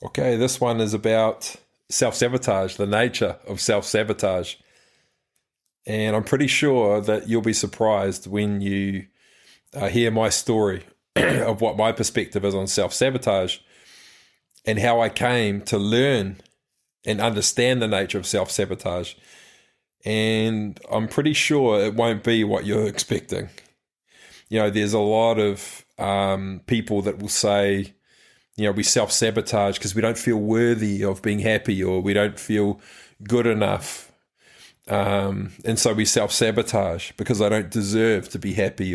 Okay, this one is about self-sabotage, the nature of self-sabotage. And I'm pretty sure that you'll be surprised when you hear my story of what my perspective is on self-sabotage and how I came to learn and understand the nature of self-sabotage. And I'm pretty sure it won't be what you're expecting. You know, there's a lot of people that will say, you know, we self-sabotage because we don't feel worthy of being happy, or we don't feel good enough. And so we self-sabotage because I don't deserve to be happy,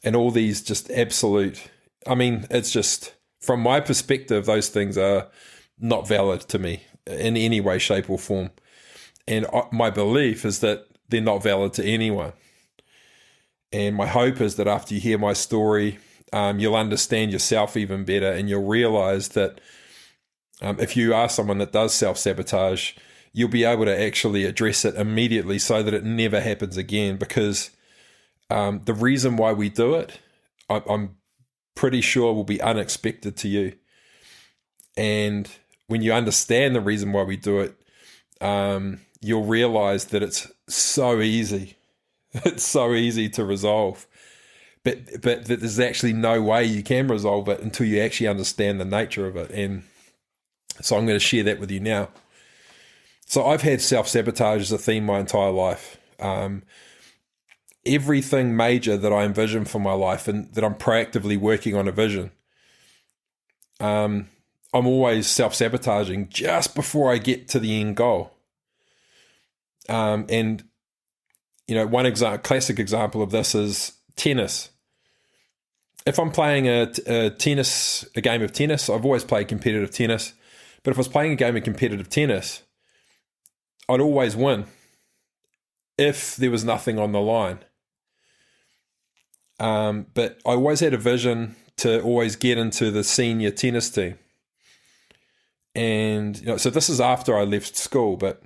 and all these just absolute, it's just, from my perspective, those things are not valid to me in any way, shape or form. And my belief is that they're not valid to anyone. And my hope is that after you hear my story, you'll understand yourself even better, and you'll realize that if you are someone that does self-sabotage, you'll be able to actually address it immediately so that it never happens again. Because the reason why we do it, I'm pretty sure will be unexpected to you. And when you understand the reason why we do it, you'll realize that it's so easy. It's so easy to resolve. But there's actually no way you can resolve it until you actually understand the nature of it. And so I'm going to share that with you now. So I've had self-sabotage as a theme my entire life. Everything major that I envision for my life and that I'm proactively working on a vision, I'm always self-sabotaging just before I get to the end goal. And, you know, one classic example of this is tennis. If I'm playing a game of tennis, I've always played competitive tennis, but if I was playing a game of competitive tennis, I'd always win if there was nothing on the line. But I always had a vision to always get into the senior tennis team. And, you know, so this is after I left school, but,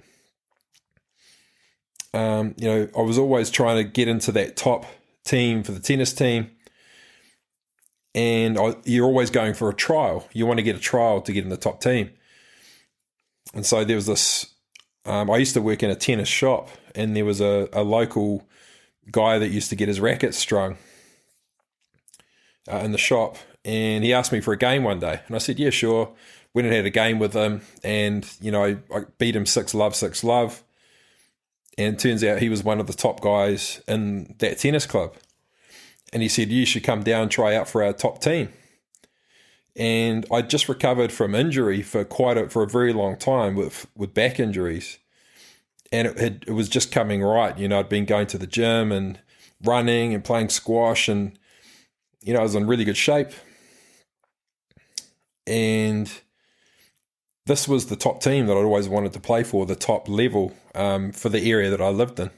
you know, I was always trying to get into that top team for the tennis team. And you're always going for a trial. You want to get a trial to get in the top team. And so there was this, I used to work in a tennis shop, and there was a local guy that used to get his racket strung in the shop. And he asked me for a game one day. And I said, yeah, sure. Went and had a game with him. And, you know, I beat him 6-love. And it turns out he was one of the top guys in that tennis club. And he said, you should come down and try out for our top team. And I just recovered from injury for a very long time with back injuries. And it was just coming right. You know, I'd been going to the gym and running and playing squash, and, you know, I was in really good shape. And this was the top team that I'd always wanted to play for, the top level for the area that I lived in.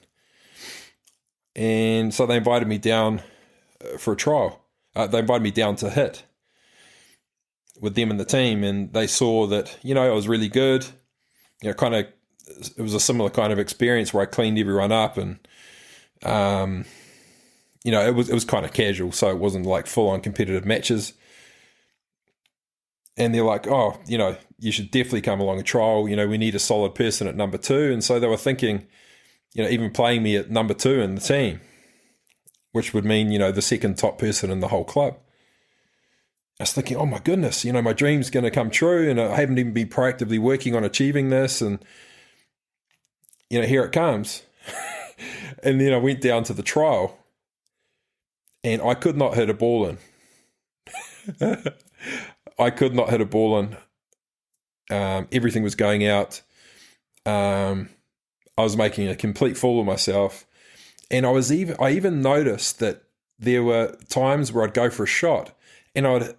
And so they invited me down for a trial. They invited me down to hit with them in the team, and they saw that, you know, I was really good. You know, it was a similar kind of experience where I cleaned everyone up, and you know, it was kind of casual, so it wasn't like full on competitive matches. And they're like, oh, you know, you should definitely come along a trial. You know, we need a solid person at number 2. And so they were thinking, you know, even playing me at number 2 in the team, which would mean, you know, the second top person in the whole club. I was thinking, oh my goodness, you know, my dream's going to come true, and I haven't even been proactively working on achieving this. And, you know, here it comes. And then I went down to the trial, and I could not hit a ball in. I could not hit a ball in. Everything was going out. I was making a complete fool of myself. And I even noticed that there were times where I'd go for a shot and I'd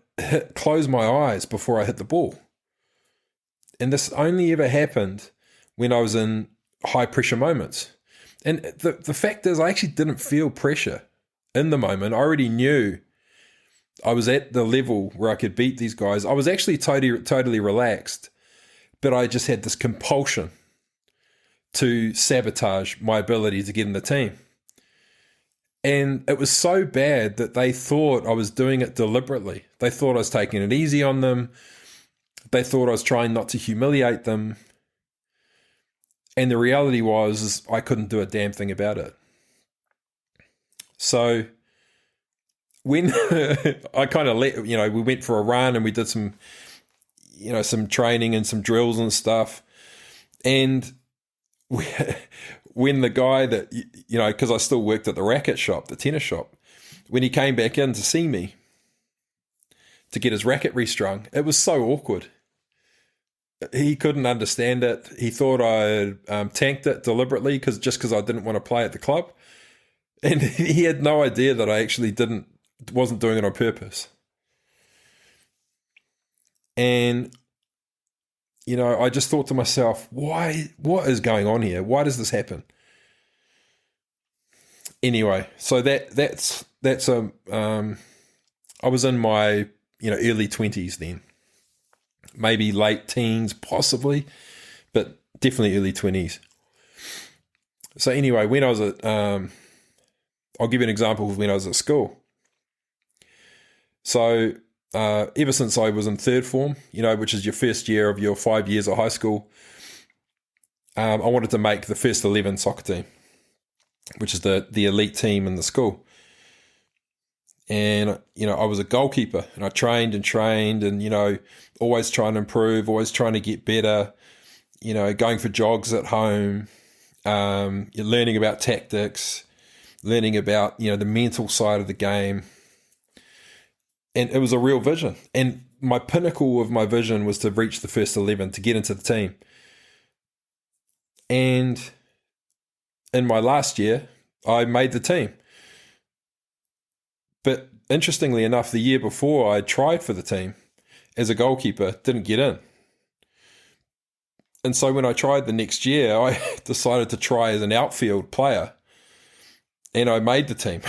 close my eyes before I hit the ball. And this only ever happened when I was in high pressure moments. And the fact is, I actually didn't feel pressure in the moment. I already knew I was at the level where I could beat these guys. I was actually totally relaxed, but I just had this compulsion to sabotage my ability to get in the team. And it was so bad that they thought I was doing it deliberately. They thought I was taking it easy on them. They thought I was trying not to humiliate them. And the reality was I couldn't do a damn thing about it. So when I kind of we went for a run and we did some training and some drills and stuff. And when the guy that, because I still worked at the racket shop, the tennis shop, when he came back in to see me to get his racket restrung, it was so awkward. He couldn't understand it. He thought I had tanked it deliberately because I didn't want to play at the club. And he had no idea that I actually wasn't doing it on purpose. And, I just thought to myself, what is going on here? Why does this happen? Anyway, so that's I was in my, early 20s then. Maybe late teens, possibly, but definitely early 20s. So anyway, when I was at, I'll give you an example of when I was at school. So ever since I was in third form, which is your first year of your 5 years of high school, I wanted to make the first 11 soccer team, which is the elite team in the school. And, I was a goalkeeper and I trained and, always trying to improve, always trying to get better, going for jogs at home, you're learning about tactics, learning about, the mental side of the game. And it was a real vision. And my pinnacle of my vision was to reach the first 11, to get into the team. And in my last year, I made the team. But interestingly enough, the year before I tried for the team as a goalkeeper, didn't get in. And so when I tried the next year, I decided to try as an outfield player, and I made the team.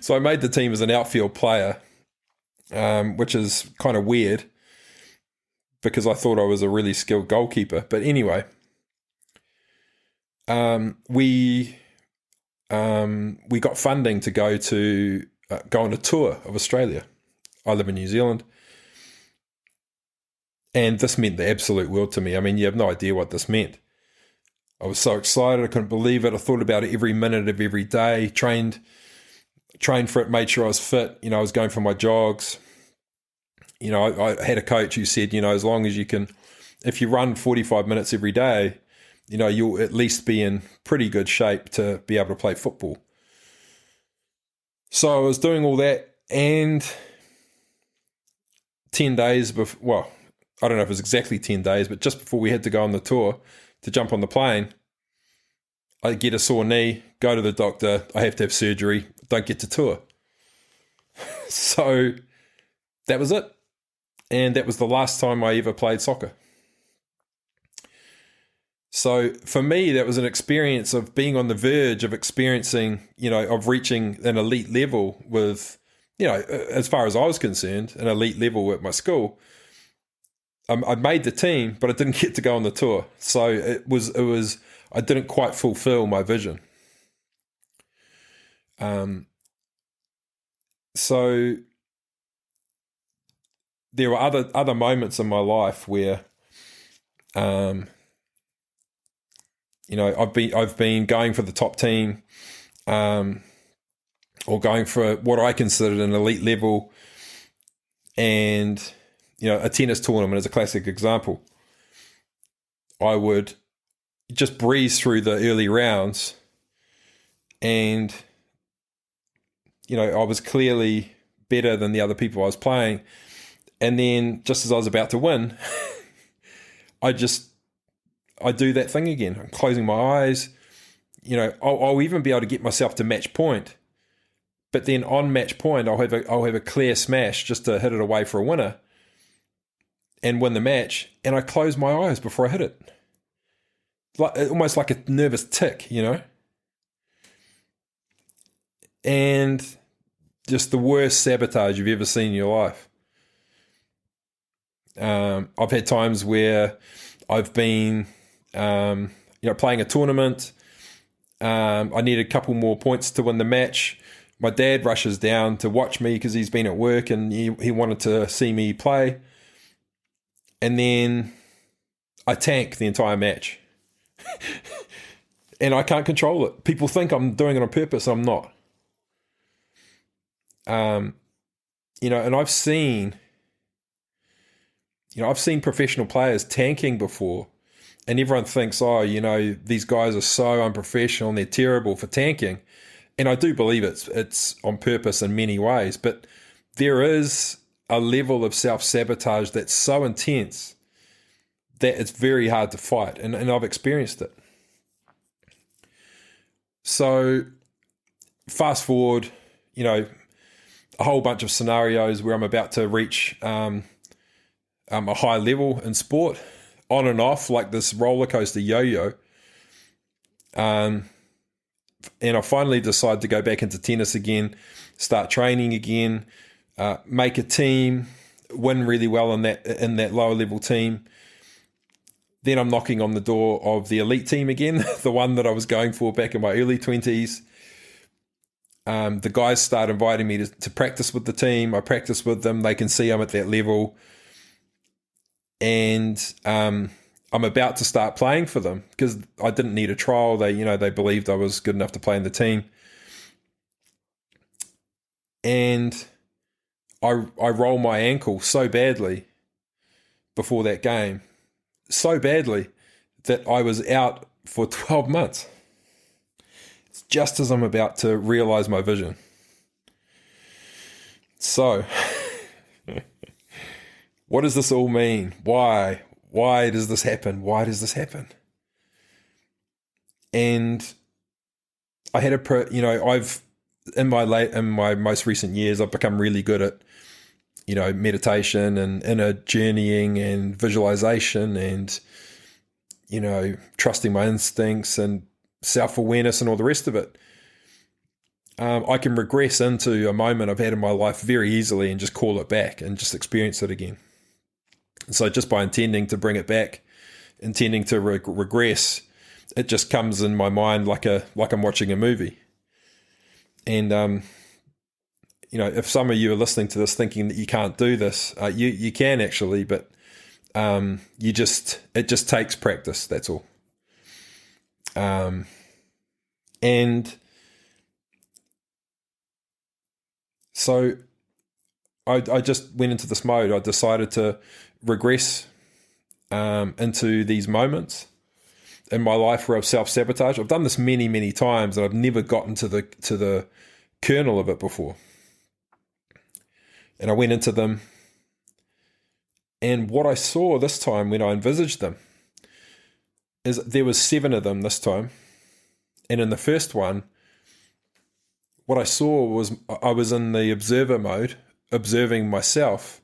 So I made the team as an outfield player, which is kind of weird because I thought I was a really skilled goalkeeper. But anyway, we got funding to go on a tour of Australia. I live in New Zealand. And this meant the absolute world to me. I mean, you have no idea what this meant. I was so excited. I couldn't believe it. I thought about it every minute of every day, trained for it, made sure I was fit. I was going for my jogs. I had a coach who said, as long as you can, if you run 45 minutes every day, you'll at least be in pretty good shape to be able to play football. So I was doing all that, and 10 days before, well, I don't know if it was exactly 10 days, but just before we had to go on the tour to jump on the plane, I get a sore knee, go to the doctor, I have to have surgery, don't get to tour. So that was it. And that was the last time I ever played soccer. So for me, that was an experience of being on the verge of experiencing, of reaching an elite level with, as far as I was concerned, an elite level at my school. I made the team, but I didn't get to go on the tour. So it was, I didn't quite fulfill my vision. So there were other moments in my life where, I've been going for the top team, or going for what I considered an elite level, and a tennis tournament is a classic example. I would just breeze through the early rounds, and I was clearly better than the other people I was playing. And then just as I was about to win, I do that thing again. I'm closing my eyes. I'll even be able to get myself to match point. But then on match point, I'll have a clear smash just to hit it away for a winner and win the match. And I close my eyes before I hit it. Almost like a nervous tick, And just the worst sabotage you've ever seen in your life. I've had times where I've been, playing a tournament. I needed a couple more points to win the match. My dad rushes down to watch me because he's been at work and he wanted to see me play. And then I tank the entire match. And I can't control it. People think I'm doing it on purpose. I'm not. And I've seen professional players tanking before, and everyone thinks, these guys are so unprofessional and they're terrible for tanking. And I do believe it's on purpose in many ways, but there is a level of self-sabotage that's so intense that it's very hard to fight. And I've experienced it. So fast forward, a whole bunch of scenarios where I'm about to reach a high level in sport, on and off, like this roller coaster yo-yo. And I finally decide to go back into tennis again, start training again, make a team, win really well in that lower level team. Then I'm knocking on the door of the elite team again, the one that I was going for back in my early 20s. The guys start inviting me to practice with the team. I practice with them. They can see I'm at that level. And I'm about to start playing for them because I didn't need a trial. They believed I was good enough to play in the team. And I roll my ankle so badly before that game, so badly that I was out for 12 months. It's just as I'm about to realize my vision. So, what does this all mean? Why? Why does this happen? Why does this happen? And I had in my most recent years, I've become really good at, meditation and inner journeying and visualization and, trusting my instincts and self-awareness and all the rest of it. I can regress into a moment I've had in my life very easily and just call it back and just experience it again. So just by intending to bring it back, intending to regress, it just comes in my mind like I'm watching a movie. And if some of you are listening to this thinking that you can't do this, you can actually, but it just takes practice. That's all. And so I just went into this mode. I decided to regress into these moments in my life where I've self-sabotage. I've done this many, many times, and I've never gotten to the kernel of it before. And I went into them, and what I saw this time when I envisaged them is there was 7 of them this time. And in the first one, what I saw was I was in the observer mode, observing myself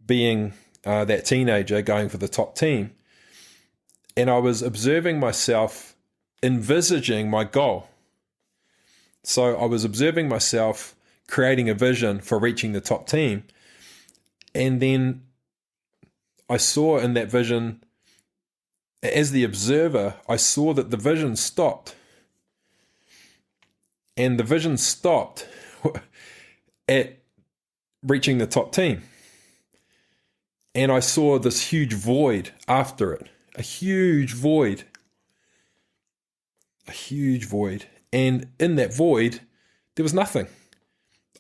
being that teenager going for the top team. And I was observing myself envisaging my goal. So I was observing myself creating a vision for reaching the top team. And then I saw in that vision, as the observer, I saw that the vision stopped. And the vision stopped at reaching the top team. And I saw this huge void after it, a huge void. And in that void, there was nothing.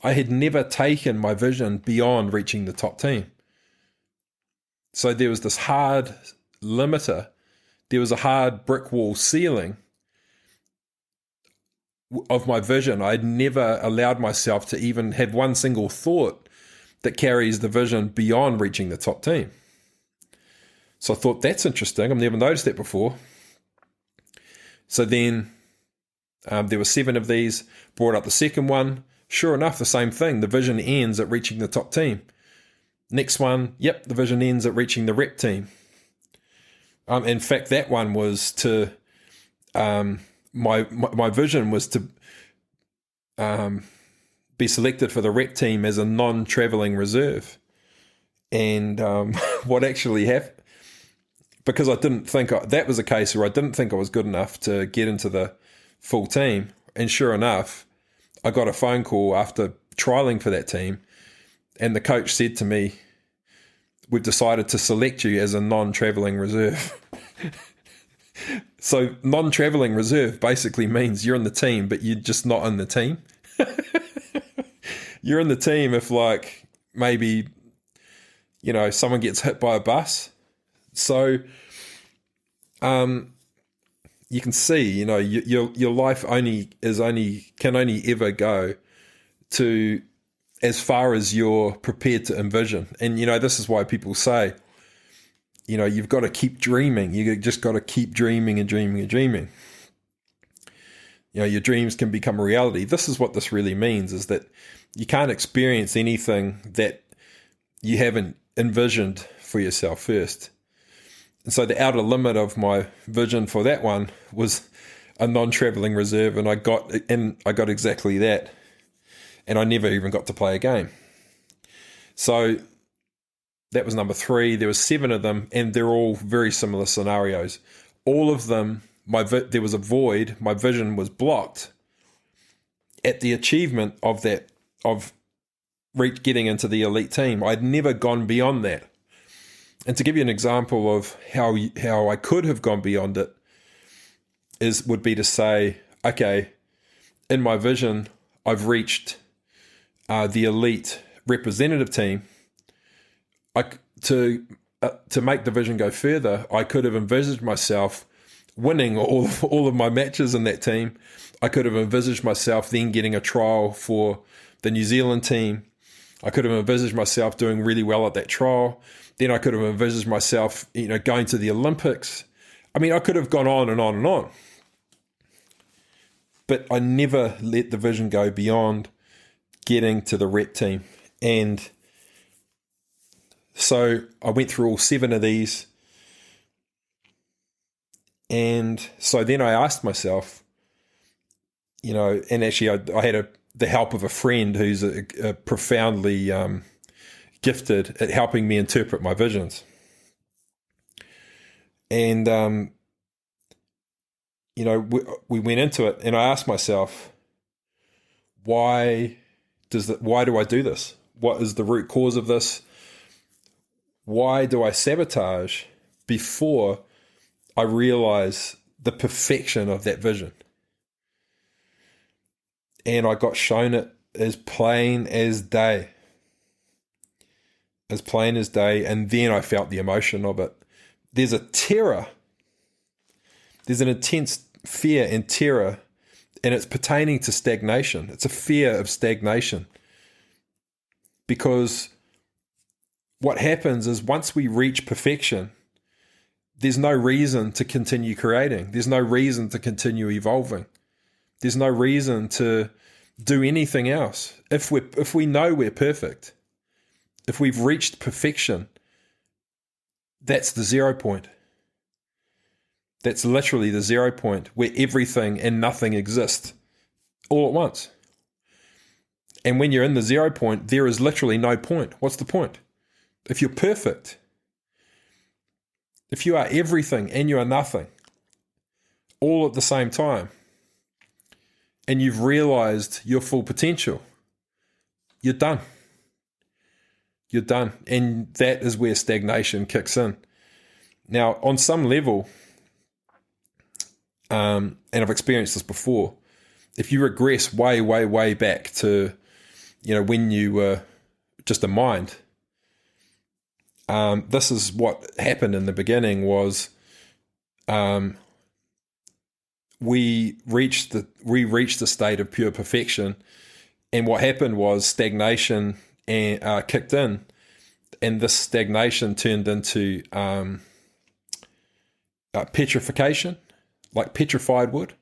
I had never taken my vision beyond reaching the top team. So there was this hard limiter. There was a hard brick wall ceiling of my vision. I'd never allowed myself to even have one single thought that carries the vision beyond reaching the top team. So I thought, that's interesting. I've never noticed that before. So then there were 7 of these, brought up the second one. Sure enough, the same thing. The vision ends at reaching the top team. Next one, the vision ends at reaching the rep team. In fact, that one was to, my vision was to be selected for the rep team as a non-traveling reserve. And what actually happened, because I didn't think that was a case where I didn't think I was good enough to get into the full team. And sure enough, I got a phone call after trialing for that team, and the coach said to me, we've decided to select you as a non-traveling reserve. So non-traveling reserve basically means you're in the team, but you're just not in the team. You're in the team if, like, maybe, someone gets hit by a bus. So you can see, your life can only ever go to as far as you're prepared to envision. And, this is why people say, you've got to keep dreaming. You just got to keep dreaming and dreaming and dreaming. Your dreams can become a reality. This is what this really means, is that you can't experience anything that you haven't envisioned for yourself first. And so the outer limit of my vision for that one was a non-traveling reserve, and I got exactly that. And I never even got to play a game. So that was number 3. There were 7 of them, and they're all very similar scenarios. All of them, there was a void. My vision was blocked at the achievement of getting into the elite team. I'd never gone beyond that. And to give you an example of how I could have gone beyond it would be to say, okay, in my vision, I've reached the elite representative team. To make the vision go further, I could have envisaged myself winning all of my matches in that team. I could have envisaged myself then getting a trial for the New Zealand team. I could have envisaged myself doing really well at that trial. Then I could have envisaged myself, going to the Olympics. I mean, I could have gone on and on and on. But I never let the vision go beyond getting to the rep team. And so I went through all 7 of these. And so then I asked myself, and actually I had the help of a friend who's a profoundly gifted at helping me interpret my visions. And, we went into it, and I asked myself, why do I do this? What is the root cause of this? Why do I sabotage before I realize the perfection of that vision? And I got shown it as plain as day. As plain as day, and then I felt the emotion of it. There's a terror. There's an intense fear and terror, and it's pertaining to stagnation. It's a fear of stagnation. Because what happens is once we reach perfection, there's no reason to continue creating. There's no reason to continue evolving. There's no reason to do anything else. If we know we're perfect, if we've reached perfection, that's the 0 point. That's literally the 0 point where everything and nothing exist all at once. And when you're in the 0 point, there is literally no point. What's the point? If you're perfect, if you are everything and you are nothing, all at the same time, and you've realized your full potential, you're done. You're done. And that is where stagnation kicks in. Now, on some level, and I've experienced this before, if you regress way, way, way back to, when you were just a mind, this is what happened in the beginning was we reached the state of pure perfection, and what happened was stagnation kicked in, and this stagnation turned into petrification, like petrified wood,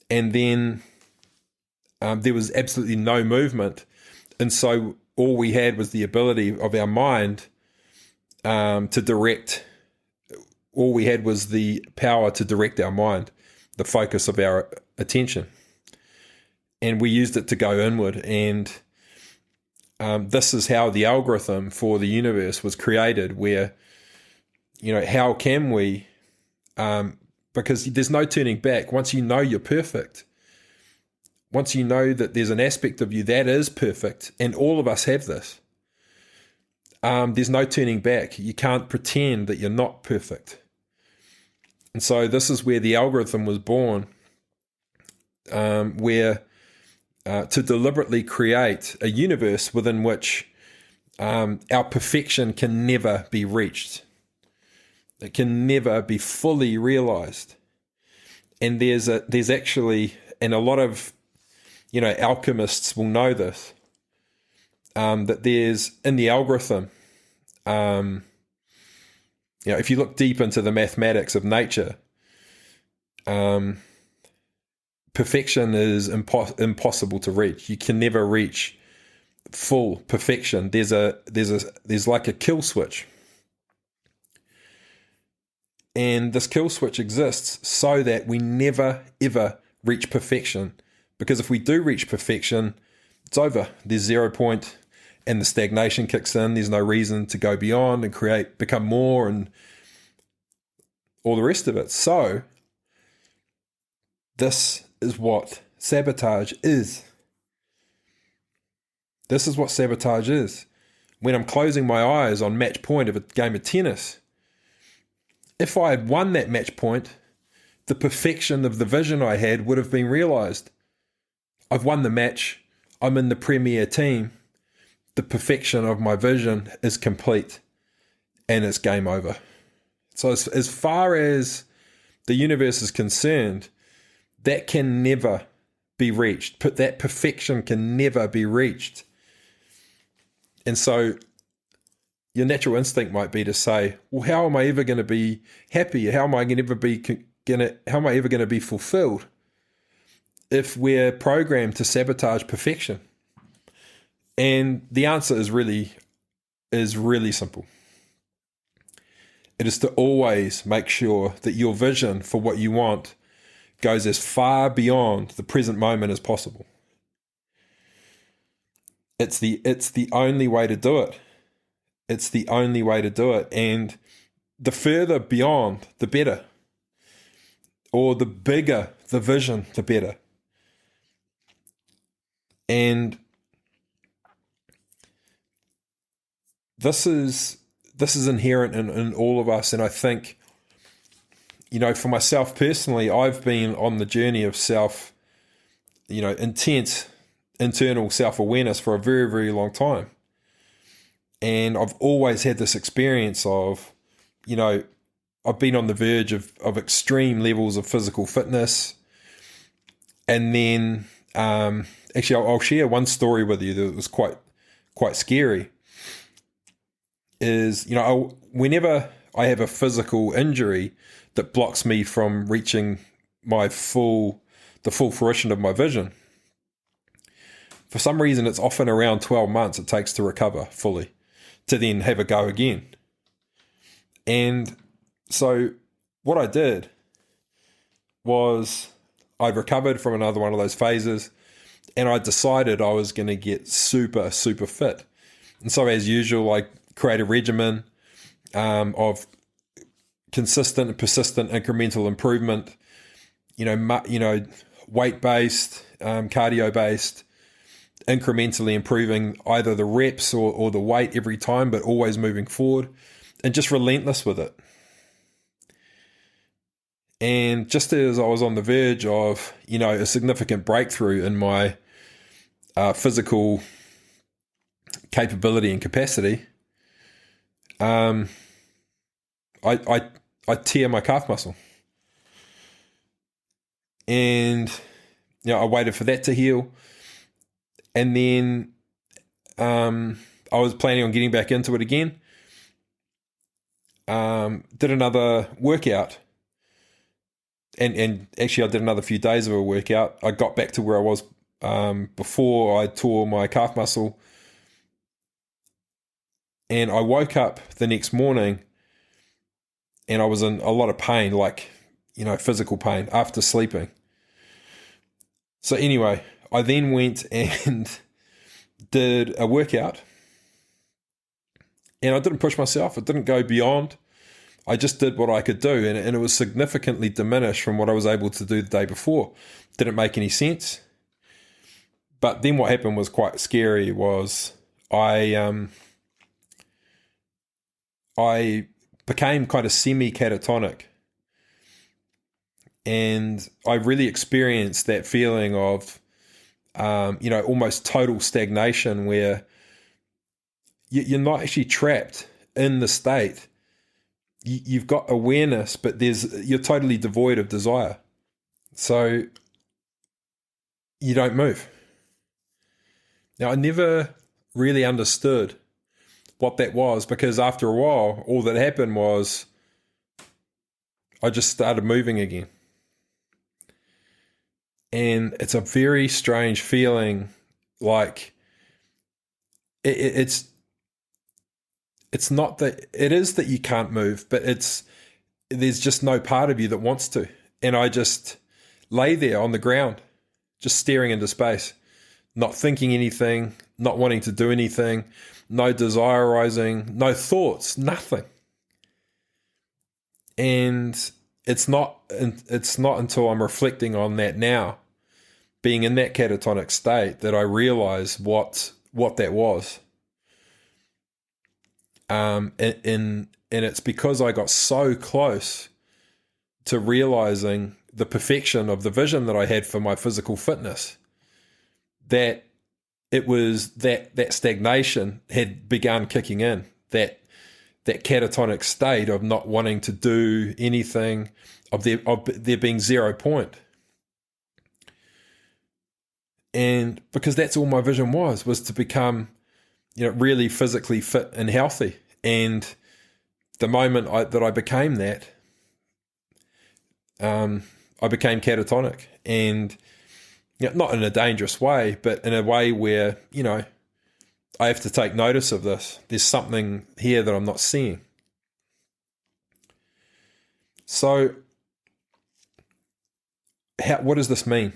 and then there was absolutely no movement, and so all we had was the ability of our mind to direct. All we had was the power to direct our mind, the focus of our attention, and we used it to go inward. And this is how the algorithm for the universe was created, where, how can we, because there's no turning back. Once you know you're perfect, once you know that there's an aspect of you that is perfect, and all of us have this, there's no turning back. You can't pretend that you're not perfect. And so this is where the algorithm was born, where to deliberately create a universe within which our perfection can never be reached. It can never be fully realized. And there's actually, and a lot of, alchemists will know this, that there's in the algorithm, if you look deep into the mathematics of nature, perfection is impossible to reach. You can never reach full perfection. There's like a kill switch. And this kill switch exists so that we never, ever reach perfection. Because if we do reach perfection, it's over. There's 0 point and the stagnation kicks in. There's no reason to go beyond and become more and all the rest of it. So this is what sabotage is. This is what sabotage is. When I'm closing my eyes on match point of a game of tennis, if I had won that match point, the perfection of the vision I had would have been realized. I've won the match. I'm in the premier team. The perfection of my vision is complete and it's game over. So as far as the universe is concerned, that can never be reached. That perfection can never be reached. And so your natural instinct might be to say, well, how am I ever going to be happy? How am I ever going to be fulfilled if we're programmed to sabotage perfection? And the answer is really simple. It is to always make sure that your vision for what you want goes as far beyond the present moment as possible. It's the only way to do it. It's the only way to do it. And the further beyond, the better. Or the bigger the vision, the better. And this is inherent in all of us. And I think, for myself personally, I've been on the journey of intense internal self-awareness for a very, very long time. And I've always had this experience of, I've been on the verge of extreme levels of physical fitness. And then, actually, I'll share one story with you that was quite scary. Is, whenever I have a physical injury that blocks me from reaching the full fruition of my vision, for some reason, it's often around 12 months it takes to recover fully, to then have a go again. And so what I did was I recovered from another one of those phases, and I decided I was going to get super, super fit. And so as usual, I create a regimen of consistent and persistent incremental improvement, weight-based, cardio-based, incrementally improving either the reps or the weight every time, but always moving forward and just relentless with it. And just as I was on the verge of, a significant breakthrough in my physical capability and capacity, I tear my calf muscle. And, I waited for that to heal. And then I was planning on getting back into it again. Did another workout. And actually I did another few days of a workout. I got back to where I was before I tore my calf muscle. And I woke up the next morning and I was in a lot of pain, physical pain after sleeping. So anyway, I then went and did a workout, and I didn't push myself. I didn't go beyond. I just did what I could do, and it was significantly diminished from what I was able to do the day before. Didn't make any sense. But then what happened was quite scary. Was I I became kind of semi-catatonic. And I really experienced that feeling of, almost total stagnation where you're not actually trapped in the state. You've got awareness, but you're totally devoid of desire. So you don't move. Now, I never really understood what that was, because after a while, all that happened was I just started moving again. And it's a very strange feeling, like it's not that, it is that you can't move, but there's just no part of you that wants to. And I just lay there on the ground, just staring into space, not thinking anything, not wanting to do anything, no desire arising, no thoughts, nothing. And it's not until I'm reflecting on that now, being in that catatonic state, that I realize what that was. And it's because I got so close to realizing the perfection of the vision that I had for my physical fitness, that it was that stagnation had begun kicking in, that catatonic state of not wanting to do anything, of there being 0 point. And because that's all my vision was to become, really physically fit and healthy. And the moment that I became that, I became catatonic, and not in a dangerous way, but in a way where, I have to take notice of this. There's something here that I'm not seeing. So what does this mean?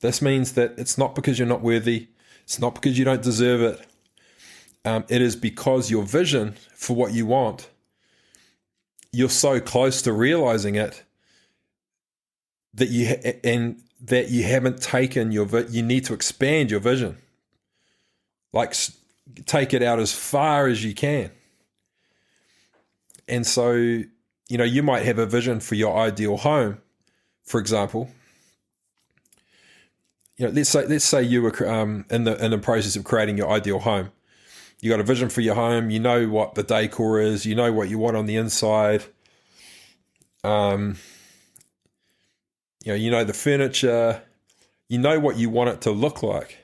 This means that it's not because you're not worthy. It's not because you don't deserve it. It is because your vision for what you want, you're so close to realizing it that you haven't taken you need to expand your vision. Like, take it out as far as you can. And so, you might have a vision for your ideal home, for example. Let's say you were in the process of creating your ideal home. You got a vision for your home. You know what the decor is. You know what you want on the inside. You know the furniture. You know what you want it to look like.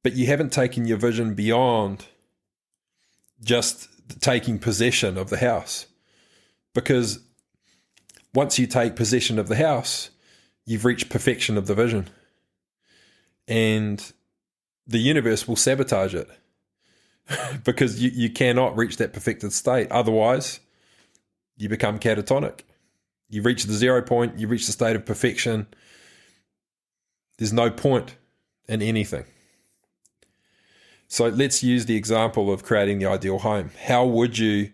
But you haven't taken your vision beyond just taking possession of the house. Because once you take possession of the house, you've reached perfection of the vision. And the universe will sabotage it because you cannot reach that perfected state. Otherwise, you become catatonic. You reach the 0 point, you reach the state of perfection. There's no point in anything. So let's use the example of creating the ideal home. How would you,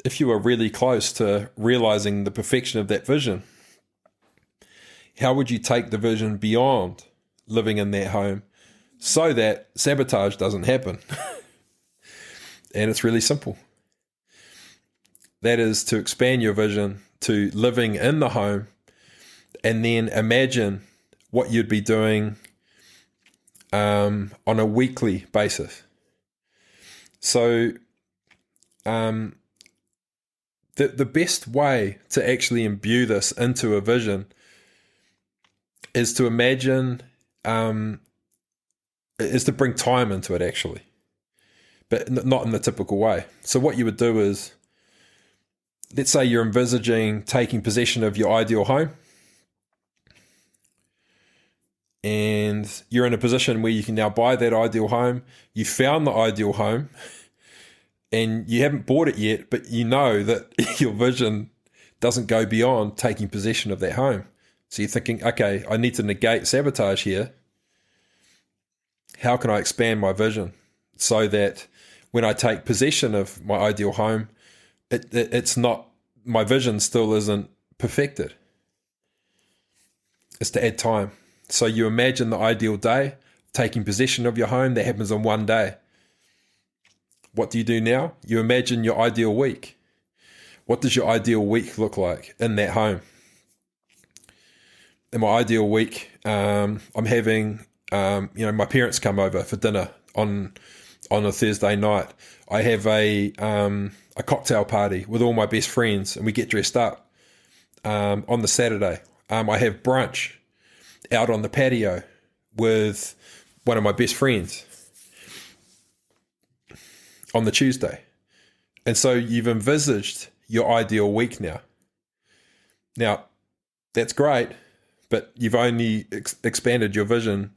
if you were really close to realizing the perfection of that vision, how would you take the vision beyond living in that home so that sabotage doesn't happen? And it's really simple. That is to expand your vision to living in the home, and then imagine what you'd be doing on a weekly basis. So the best way to actually imbue this into a vision is to imagine, is to bring time into it actually, but not in the typical way. So what you would do is, let's say you're envisaging taking possession of your ideal home, and you're in a position where you can now buy that ideal home. You found the ideal home and you haven't bought it yet, but you know that your vision doesn't go beyond taking possession of that home. So you're thinking, okay, I need to negate sabotage here. How can I expand my vision so that when I take possession of my ideal home, it's not, my vision still isn't perfected. It's to add time. So you imagine the ideal day, taking possession of your home, that happens in one day. What do you do now? You imagine your ideal week. What does your ideal week look like in that home? In my ideal week, I'm having, my parents come over for dinner on a Thursday night. I have a cocktail party with all my best friends, and we get dressed up. On the Saturday, I have brunch out on the patio with one of my best friends on the Tuesday. And so you've envisaged your ideal week now. Now, that's great, but you've only expanded your vision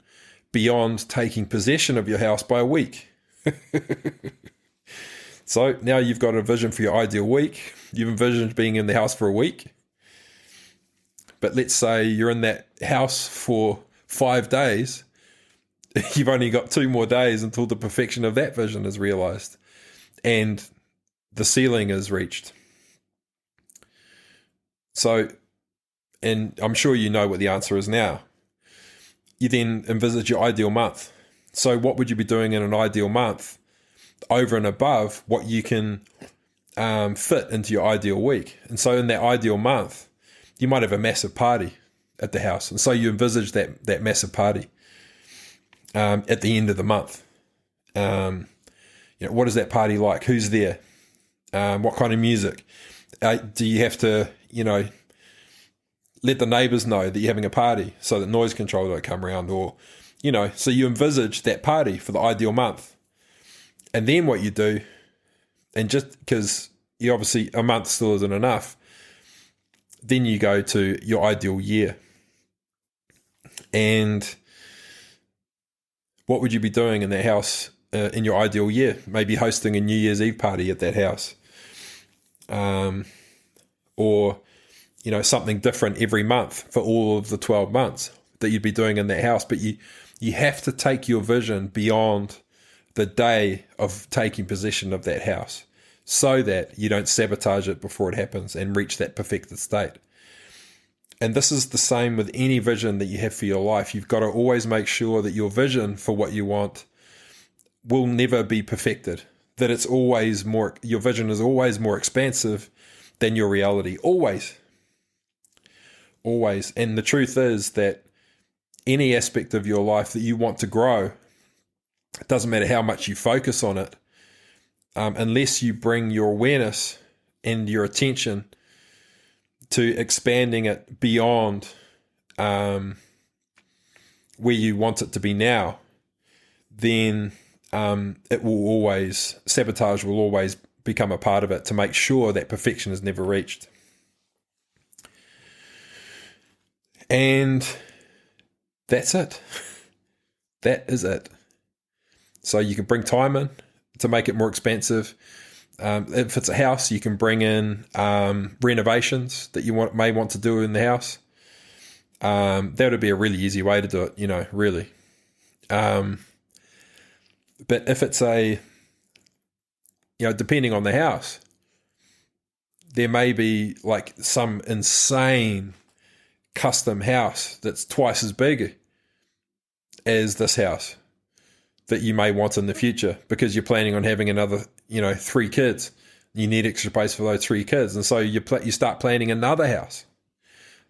beyond taking possession of your house by a week. So now you've got a vision for your ideal week. You've envisioned being in the house for a week. But let's say you're in that house for 5 days. You've only got 2 more days until the perfection of that vision is realized and the ceiling is reached. So, and I'm sure you know what the answer is now. You then envisage your ideal month. So what would you be doing in an ideal month over and above what you can fit into your ideal week? And so in that ideal month, you might have a massive party at the house. And so you envisage that massive party at the end of the month. What is that party like? Who's there? What kind of music? Do you have to, let the neighbours know that you're having a party so that noise control don't come around? Or, so you envisage that party for the ideal month. And then what you do, and just because you obviously a month still isn't enough, then you go to your ideal year. And what would you be doing in that house in your ideal year? Maybe hosting a New Year's Eve party at that house. Or, something different every month for all of the 12 months that you'd be doing in that house. But you have to take your vision beyond the day of taking possession of that house so that you don't sabotage it before it happens and reach that perfected state. And this is the same with any vision that you have for your life. You've got to always make sure that your vision for what you want will never be perfected, that it's always more, your vision is always more expansive than your reality. Always. Always. And the truth is that any aspect of your life that you want to grow, it doesn't matter how much you focus on it, unless you bring your awareness and your attention to expanding it beyond where you want it to be now, then sabotage will always become a part of it to make sure that perfection is never reached. And that's it. That is it. So you can bring time in to make it more expansive. If it's a house, you can bring in renovations that you may want to do in the house. That would be a really easy way to do it, really. But if it's depending on the house, there may be like some insane custom house that's twice as big as this house that you may want in the future because you're planning on having another, 3 kids. You need extra space for those 3 kids. And so you start planning another house.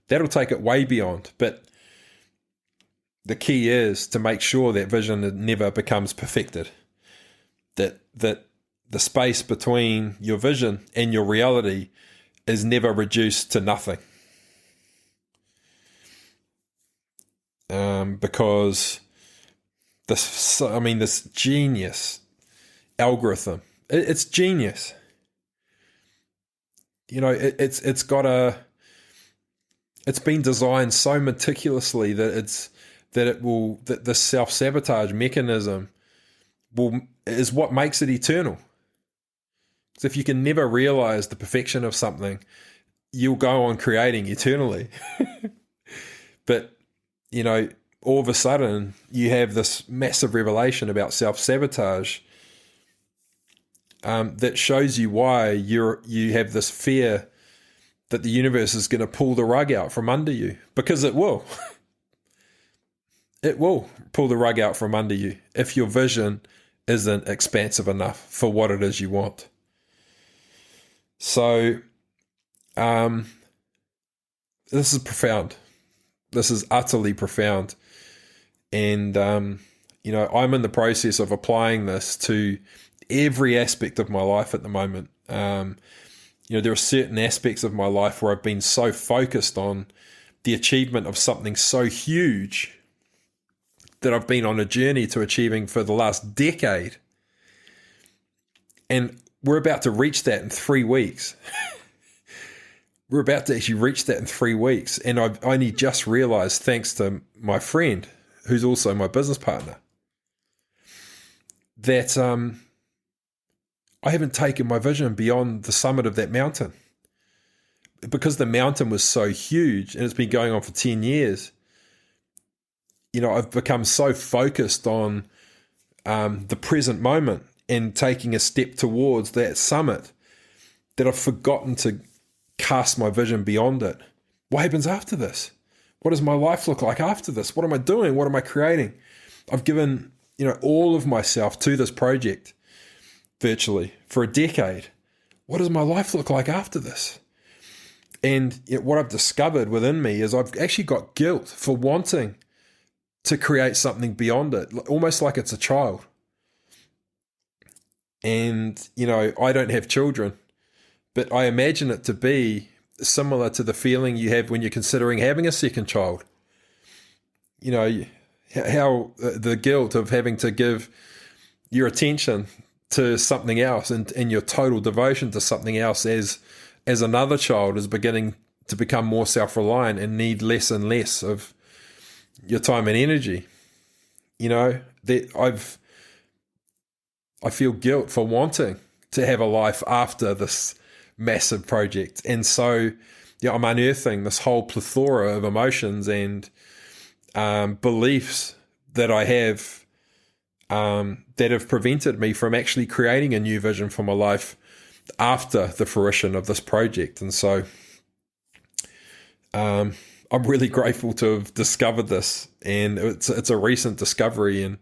That'll take it way beyond. But the key is to make sure that vision never becomes perfected. That the space between your vision and your reality is never reduced to nothing. Because this genius algorithm, it's genius. It's been designed so meticulously that the self-sabotage mechanism is what makes it eternal. So if you can never realize the perfection of something, you'll go on creating eternally. But all of a sudden you have this massive revelation about self-sabotage that shows you why you have this fear that the universe is going to pull the rug out from under you, because it will. It will pull the rug out from under you if your vision isn't expansive enough for what it is you want. So, this is profound. This is utterly profound. And, I'm in the process of applying this to every aspect of my life at the moment. There are certain aspects of my life where I've been so focused on the achievement of something so huge that I've been on a journey to achieving for the last decade. And we're about to reach that in 3 weeks. We're about to actually reach that in 3 weeks. And I've only just realized, thanks to my friend, who's also my business partner, that I haven't taken my vision beyond the summit of that mountain. Because the mountain was so huge and it's been going on for 10 years, I've become so focused on the present moment and taking a step towards that summit that I've forgotten to cast my vision beyond it. What happens after this? What does my life look like after this? What am I doing? What am I creating? I've given, all of myself to this project virtually for a decade. What does my life look like after this? And what I've discovered within me is I've actually got guilt for wanting to create something beyond it, almost like it's a child. And, I don't have children, but I imagine it to be similar to the feeling you have when you're considering having a second child. How the guilt of having to give your attention to something else and your total devotion to something else as another child is beginning to become more self-reliant and need less and less of your time and energy. That I feel guilt for wanting to have a life after this massive project. And so, I'm unearthing this whole plethora of emotions and beliefs that I have that have prevented me from actually creating a new vision for my life after the fruition of this project. And so I'm really grateful to have discovered this, and it's a recent discovery, and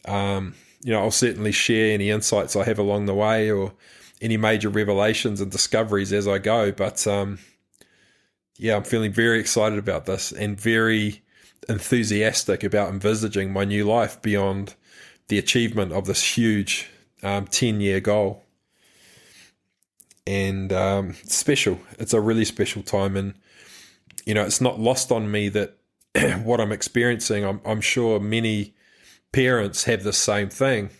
I'll certainly share any insights I have along the way or any major revelations and discoveries as I go. But I'm feeling very excited about this and very enthusiastic about envisaging my new life beyond the achievement of this huge 10-year goal. And special. It's a really special time, and it's not lost on me that what I'm experiencing, I'm sure many parents have the same thing.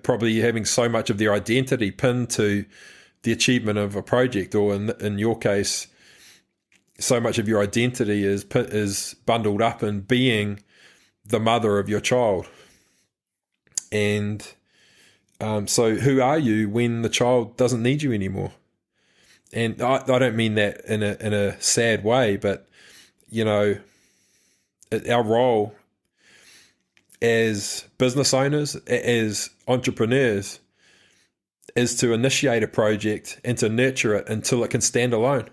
Probably having so much of their identity pinned to the achievement of a project, or in your case, so much of your identity is bundled up in being the mother of your child. And so who are you when the child doesn't need you anymore? And I don't mean that in a sad way, but our role as business owners, as entrepreneurs, is to initiate a project and to nurture it until it can stand alone.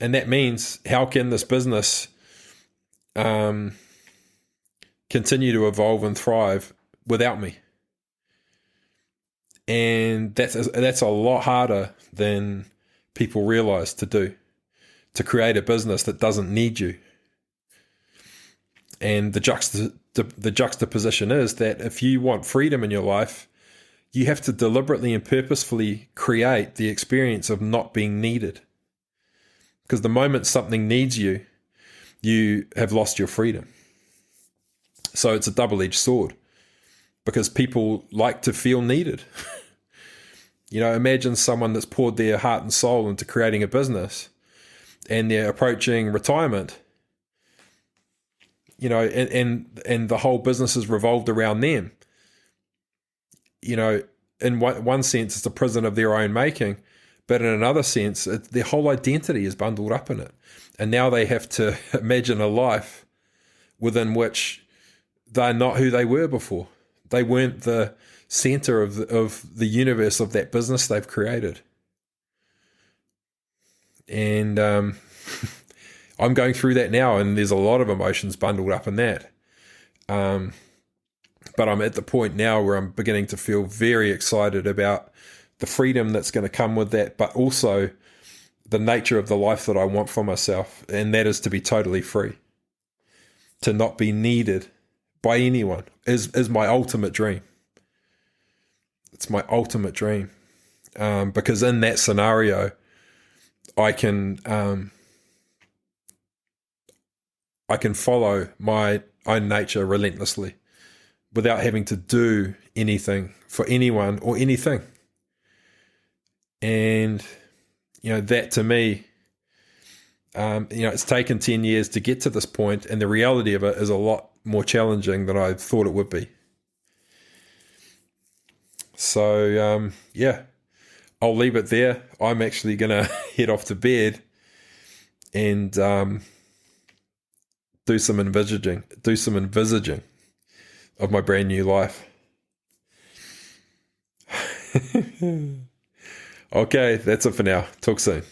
And that means, how can this business continue to evolve and thrive without me? And that's a lot harder than people realize to do, to create a business that doesn't need you. And the juxtaposition is that if you want freedom in your life, you have to deliberately and purposefully create the experience of not being needed. Because the moment something needs you, you have lost your freedom. So it's a double-edged sword, because people like to feel needed. Imagine someone that's poured their heart and soul into creating a business, and they're approaching retirement, and the whole business is revolved around them. In one sense, it's a prison of their own making, but in another sense, their whole identity is bundled up in it. And now they have to imagine a life within which they're not who they were before. They weren't the center of the universe of that business they've created. And I'm going through that now, and there's a lot of emotions bundled up in that. But I'm at the point now where I'm beginning to feel very excited about the freedom that's going to come with that, but also the nature of the life that I want for myself, and that is to be totally free, to not be needed by anyone is my ultimate dream. It's my ultimate dream, because in that scenario, I can follow my own nature relentlessly without having to do anything for anyone or anything. And, that to me, it's taken 10 years to get to this point, and the reality of it is a lot more challenging than I thought it would be. So, I'll leave it there. I'm actually going to head off to bed and do some envisaging of my brand new life. Okay, that's it for now. Talk soon.